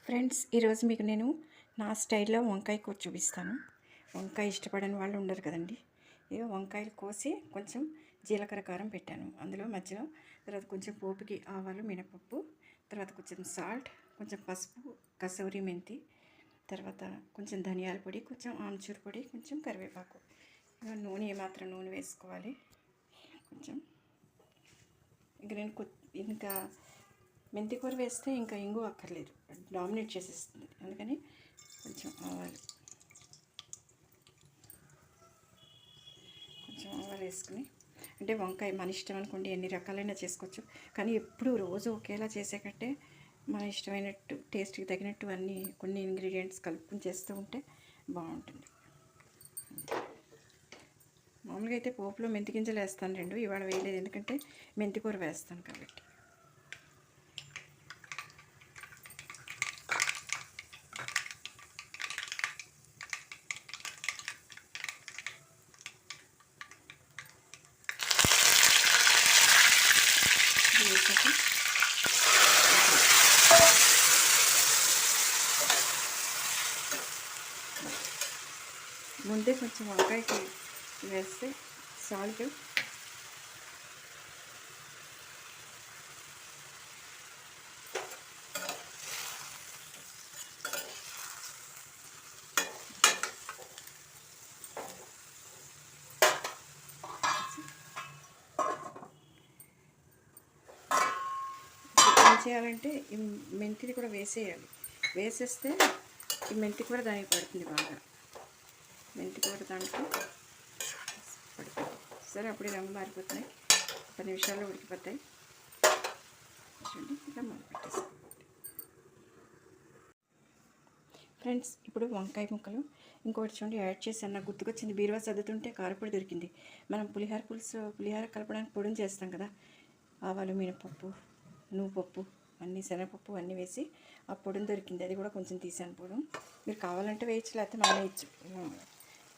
Friends, ఈరోజు మీకు నేను నా స్టైల్లో వంకాయ కూర చూపిస్తాను. వంకాయ ఇష్టపడని వాళ్ళు ఉండరు కదండి. ఇక వంకాయలు కోసి కొంచెం జీలకర్ర కారం పెట్టాను. అందులో మధ్యలో తర్వాత కొంచెం పోపుకి ఆవాలు, మినపప్పు, తర్వాత కొంచెం సాల్ట్, కొంచెం పసుపు, కసూరి మెంతి, తర్వాత కొంచెం ధనియాల పొడి, కొంచెం ఆమ్చూర్ పొడి, కొంచెం కరివేపాకు, నూనె ఏమాత్రం నూనె వేసుకోవాలి. కొంచెం ఇంక నేను ఇంకా మెంతి కూర వేస్తే ఇంకా ఇంగు అక్కర్లేదు, డామినేట్ చేసేస్తుంది. అందుకని కొంచెం ఆవాలు వేసుకుని, అంటే వంకాయ మన ఇష్టం అనుకోండి, ఎన్ని రకాలైనా చేసుకోవచ్చు. కానీ ఎప్పుడు రోజు ఒకేలా చేసే కంటే మన ఇష్టమైనట్టు టేస్ట్కి తగినట్టు అన్నీ కొన్ని ఇంగ్రీడియంట్స్ కలుపుకొని చేస్తూ ఉంటే బాగుంటుంది. మామూలుగా అయితే పోపులో మెంతి గింజలు వేస్తాను, రెండు ఇవాళ వేయలేదు ఎందుకంటే మెంతి కూర వేస్తాను కాబట్టి. ముందే కొంచెం వంకాయకి వేస్తే సాల్ట్, ఏం చేయాలంటే ఈ మెంతిది కూడా వేసేయాలి. వేసేస్తే ఈ మెంతి కూడా దానికి పడుతుంది బాగా. మెంతి కూర దాంట్లో పడుతుంది సరే, అప్పుడు రంగు మారిపోతున్నాయి, 10 నిమిషాల్లో ఉడికిపోతాయి. చూడండి, ఇలా పెట్టేసుకోండి. ఫ్రెండ్స్, ఇప్పుడు వంకాయ ముక్కలు ఇంకోటి చూడండి యాడ్ చేశాను. నాకు గుర్తుకొచ్చింది, బీరువా సర్దుతుంటే కారపొడి దొరికింది. మనం పులిహోర కలపడానికి పొడిని చేస్తాం కదా, ఆవాలు, మినపప్పు, నువ్వుపప్పు, అన్నీ శనగపప్పు అన్నీ వేసి ఆ పొడిని దొరికింది. అది కూడా కొంచెం తీసాను పొడి. మీరు కావాలంటే వేయచ్చు, లేకపోతే మానేయచ్చు.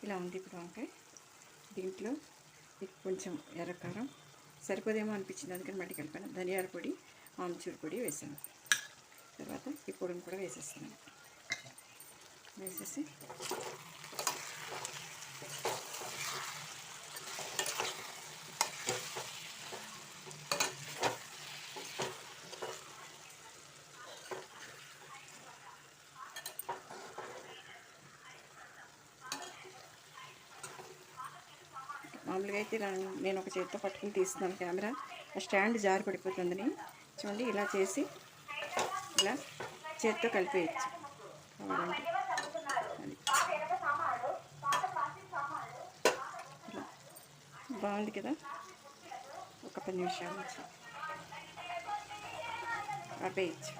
ఇలా ఉంది ఇప్పుడు వంకాయ. దీంట్లో కొంచెం ఎర్రకారం సరిపోదేమో అనిపించింది, అందుకని మట్టి కలిపాను. ధనియాల పొడి, ఆమ్చూర్ పొడి వేసాను. తర్వాత ఈ పొడిని కూడా వేసేస్తున్నాను. వేసేసి మామూలుగా అయితే నేను ఒక చేతితో పట్టుకుని తీస్తున్నాను కెమెరా, ఆ స్టాండ్ జారి పడిపోతుందని. చూడండి, ఇలా చేసి ఇలా చేతితో కలిపేయచ్చు కావాలంటే. బాగుంది కదా. ఒక 10 నిమిషాల నుంచి ఆపేయచ్చు.